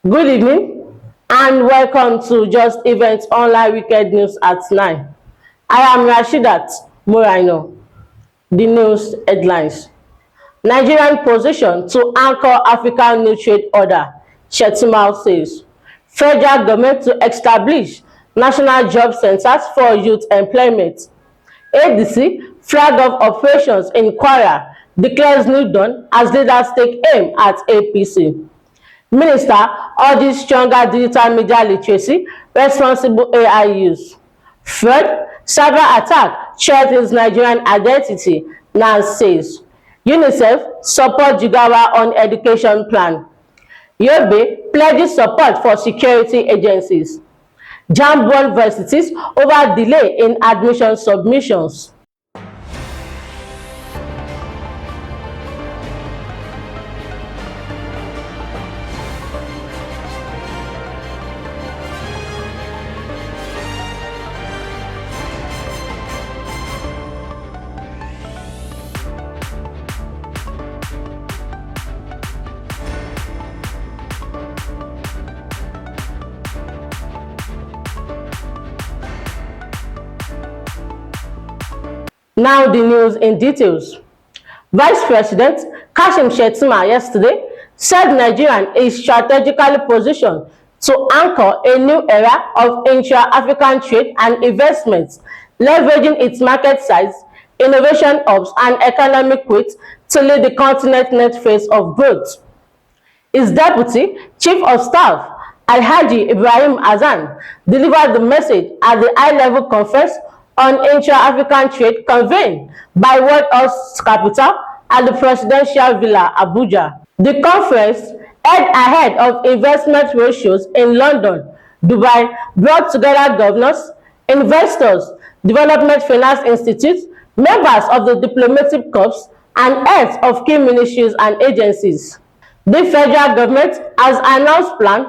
Good evening and welcome to Just Events Online Weekend News at 9. I am Rashidat Morino. The news headlines. Nigerian position to anchor African New Trade Order, Shettima says. Federal government to establish national job centers for youth employment. ADC flag of operations in Kwara declares new dawn as leaders take aim at APC. Minister urges stronger digital media literacy, responsible AI use. Third, cyber attack threatens Nigerian identity, NANS says. UNICEF support Jigawa on education plan. Yobe pledges support for security agencies. JAMB warned Varsities over delay in admission submissions. Now the news in details. Vice President Shettima yesterday said Nigeria is strategically positioned to anchor a new era of intra-African trade and investments, leveraging its market size, innovation hubs, and economic weight to lead the continent's next phase of growth. His Deputy Chief of Staff, Alhaji Ibrahim Hassan, delivered the message at the high-level conference on intra-African trade convened by World Health Capital at the Presidential Villa, Abuja. The conference, held ahead of investment ratios in London, Dubai, brought together governors, investors, development finance institutes, members of the diplomatic corps, and heads of key ministries and agencies. The federal government has announced plans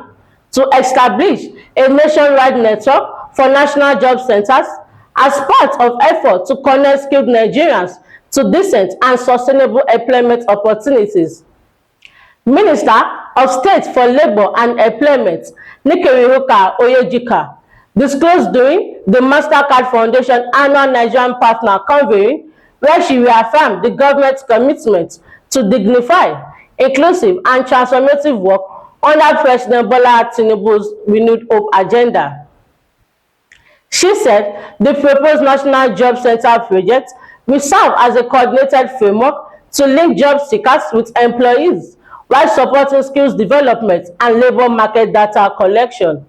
to establish a nationwide network for national job centers as part of effort to connect skilled Nigerians to decent and sustainable employment opportunities. Minister of State for Labour and Employment, Nikirihoka Oyejika, disclosed during the Mastercard Foundation annual Nigerian Partner Convening, where she reaffirmed the government's commitment to dignify, inclusive and transformative work under President Bola Tinubu's renewed hope agenda. She said the proposed National Job Center project will serve as a coordinated framework to link job seekers with employees while supporting skills development and labor market data collection.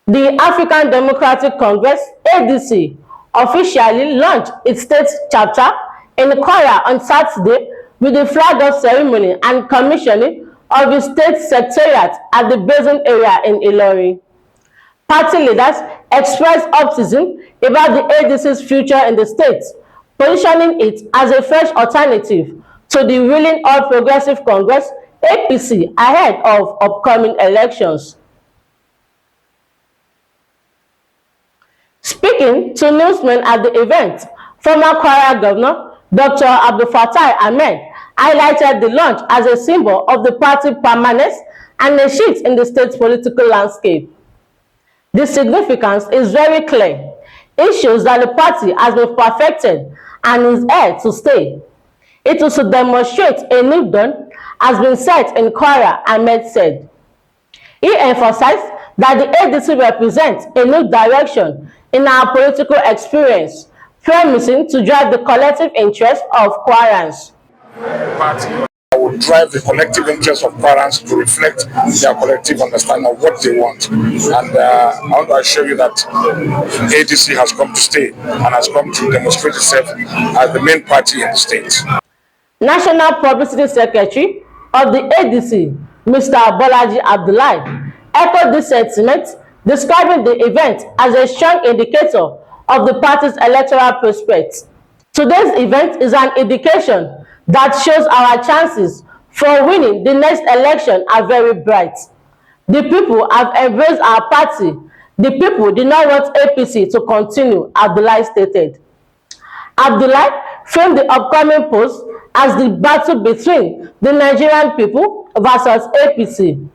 The African Democratic Congress, ADC, officially launched its state chapter in Kwara on Saturday with the flag-off ceremony and commissioning of its state secretariat at the Basin area in Ilorin. Party leaders expressed optimism about the ADC's future in the state, positioning it as a fresh alternative to the ruling All Progressive Congress (APC) ahead of upcoming elections. Speaking to newsmen at the event, former Kwara Governor Dr. Abdul Fattah Ahmed highlighted the launch as a symbol of the party permanence and a shift in the state's political landscape. The significance is very clear. It shows that the party has been perfected and is here to stay. It is to demonstrate a new dawn has been set in Kwara, Ahmed said. He emphasized that the ADC represents a new direction in our political experience, promising to drive the collective interest of Kwarans. Party will drive the collective interest of parents to reflect their collective understanding of what they want. And I want to assure you that ADC has come to stay and has come to demonstrate itself as the main party in the state. National Publicity Secretary of the ADC, Mr. Bolaji Abdullahi, echoed this sentiment, describing the event as a strong indicator of the party's electoral prospects. Today's event is an indication that shows our chances for winning the next election are very bright. The people have embraced our party. The people did not want APC to continue, Abdullahi stated. Abdullahi framed the upcoming post as the battle between the Nigerian people versus APC.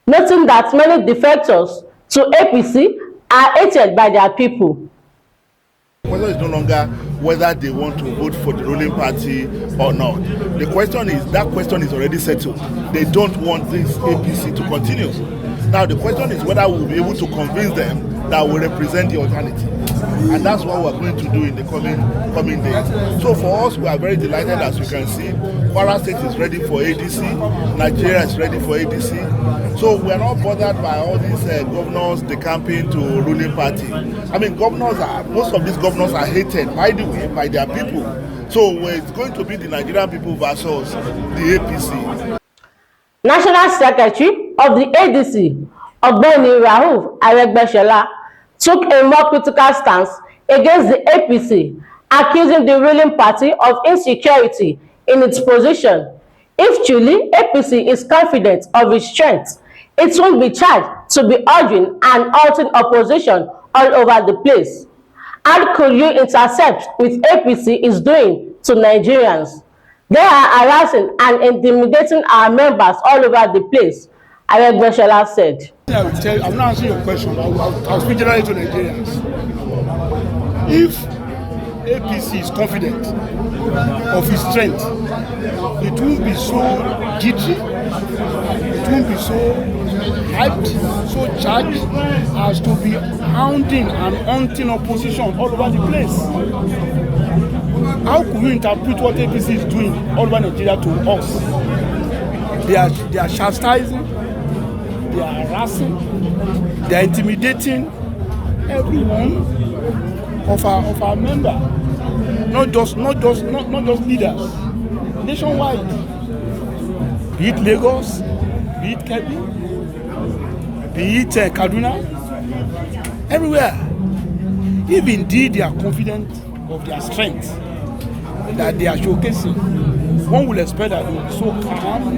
noting that many defectors to APC are hated by their people. The question is no longer whether they want to vote for the ruling party or not. The question is, that question is already settled. They don't want this APC to continue. Now the question is whether we'll be able to convince them that will represent the alternative. And that's what we're going to do in the coming days. So for us, we are very delighted, as you can see. Kwara State is ready for ADC. Nigeria is ready for ADC. So we are not bothered by all these governors decamping to ruling party. I mean, most of these governors are hated, by the way, by their people. So it's going to be the Nigerian people versus the APC. National Secretary of the ADC, Ogbeni Rauf Aregbesola, took a more critical stance against the APC, accusing the ruling party of insecurity in its position. If truly APC is confident of its strength, it won't be charged to be urging and halting opposition all over the place. How could you intercept with APC is doing to Nigerians? They are harassing and intimidating our members all over the place, Aregbesola said. I will tell you, I'm not answering your question. I'll speak generally to Nigerians. If APC is confident of its strength, it won't be so jittery, it won't be so hyped, so charged as to be hounding and haunting opposition all over the place. How could we interpret what APC is doing all over Nigeria to us? They are chastising, they are harassing, they are intimidating every one of our members, not just leaders, nationwide. Be it Lagos, be it Kebbi, be it Kaduna, everywhere. If indeed they are confident of their strength that they are showcasing, one will expect that they will be so calm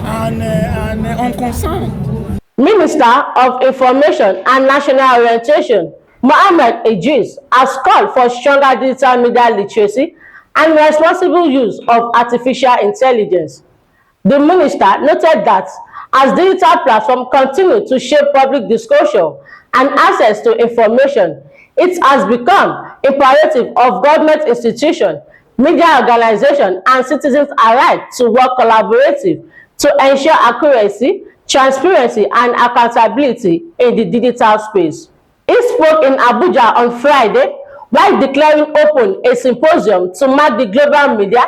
and unconcerned. Minister of Information and National Orientation, Mohammed Idris, has called for stronger digital media literacy and responsible use of artificial intelligence. The minister noted that as digital platforms continue to shape public discussion and access to information, it has become imperative of government institutions, media organizations, and citizens alike to work collaboratively to ensure accuracy, transparency, and accountability in the digital space. He spoke in Abuja on Friday while declaring open a symposium to mark the Global Media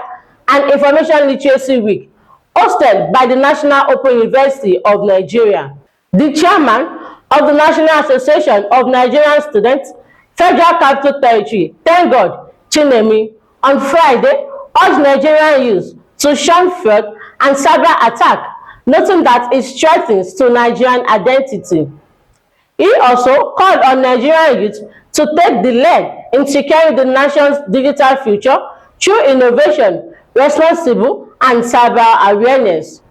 and Information Literacy Week, hosted by the National Open University of Nigeria. The chairman of the National Association of Nigerian Students, Federal Capital Territory, thank God, Chinemi, on Friday urged Nigerian youth to shun fraud and cyber attack, noting that it threatens to Nigerian identity. He also called on Nigerian youth to take the lead in securing the nation's digital future through innovation, responsible, and cyber awareness.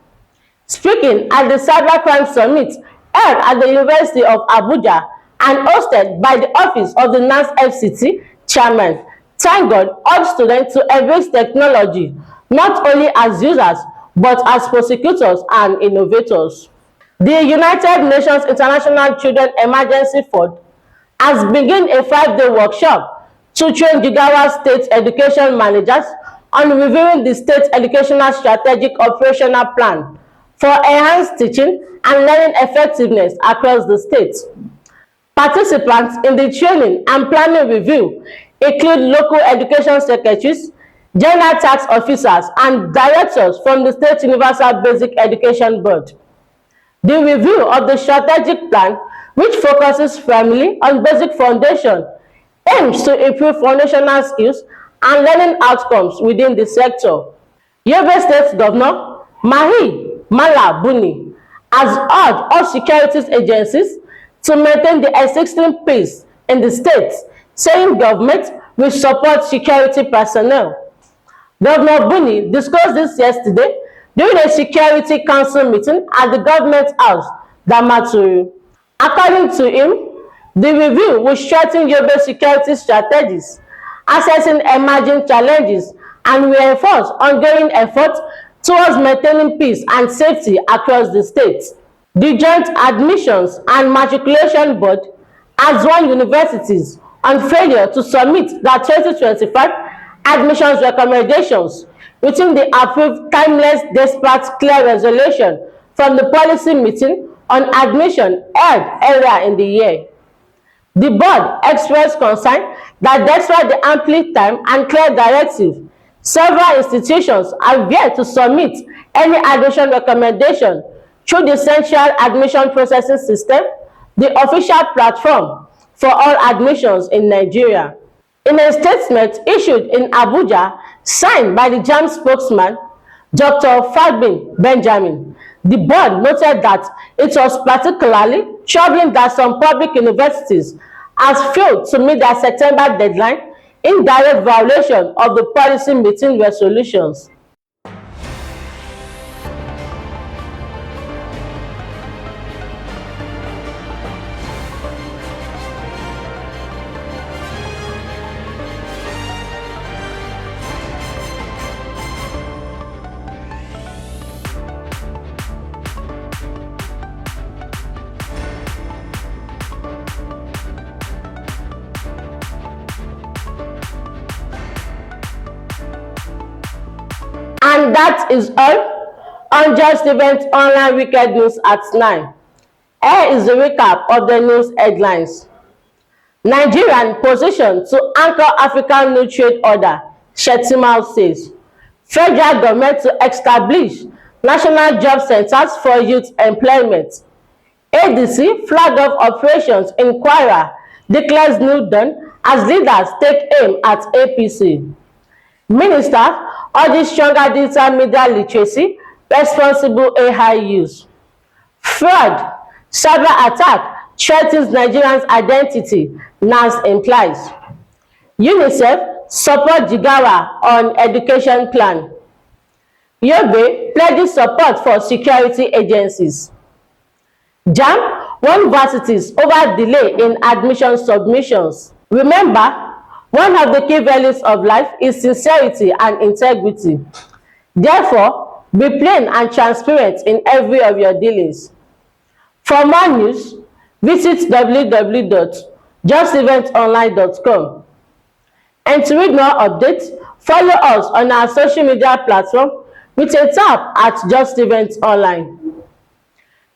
Speaking at the Cybercrime Summit held at the University of Abuja and hosted by the Office of the NANS FCT chairman, thank God urged students to embrace technology not only as users but as prosecutors and innovators. The United Nations International Children Emergency Fund has begun a 5-day workshop to train Jigawa state education managers on reviewing the state educational strategic operational plan for enhanced teaching and learning effectiveness across the state. Participants in the training and planning review include local education secretaries, general tax officers, and directors from the State Universal Basic Education Board. The review of the strategic plan, which focuses primarily on basic foundation, aims to improve foundational skills and learning outcomes within the sector. Yobe State Governor Mahi Mala Buni has urged all securities agencies to maintain the existing peace in the state, saying government will support security personnel. Governor Buni discussed this yesterday during a Security Council meeting at the Government House, Damaturu. According to him, the review will strengthen Yobe security strategies, assessing emerging challenges, and reinforce ongoing efforts towards maintaining peace and safety across the state. The Joint Admissions and Matriculation Board has warned universities on failure to submit their 2025 admissions recommendations within the approved timeless despite clear resolution from the policy meeting on admission held earlier in the year. The board expressed concern that despite the ample time and clear directive, several institutions have yet to submit any admission recommendation through the Central Admission Processing System, the official platform for all admissions in Nigeria. In a statement issued in Abuja, signed by the JAMB spokesman, Dr. Fagbin Benjamin, the board noted that it was particularly troubling that some public universities have failed to meet their September deadline in direct violation of the policy meeting resolutions. And that is all on Just Event Online Weekend News at 9. Here is the recap of the news headlines. Nigerian position to anchor African New Trade Order, Shettima says. Federal government to establish national job centers for youth employment. ADC flag off operations in Kwara, declares new dawn as leaders take aim at APC. Minister urges stronger digital media literacy, responsible AI use. Fraud, cyber attack threatens Nigerians' identity, NANS implies. UNICEF support Jigawa on education plan. Yobe pledges support for security agencies. JAMB won Varsities over delay in admission submissions. Remember, one of the key values of life is sincerity and integrity. Therefore, be plain and transparent in every of your dealings. For more news, visit www.justeventonline.com. And to read more updates, follow us on our social media platform with a tap at Just Event Online.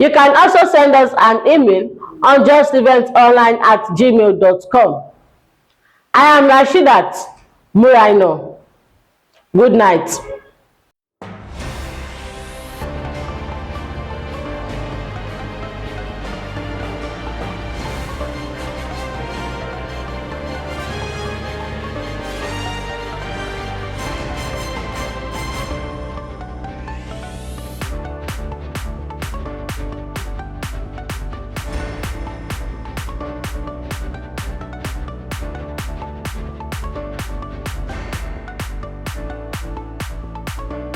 You can also send us an email on justeventonline@gmail.com. I am Rashidat Muraino. Good night.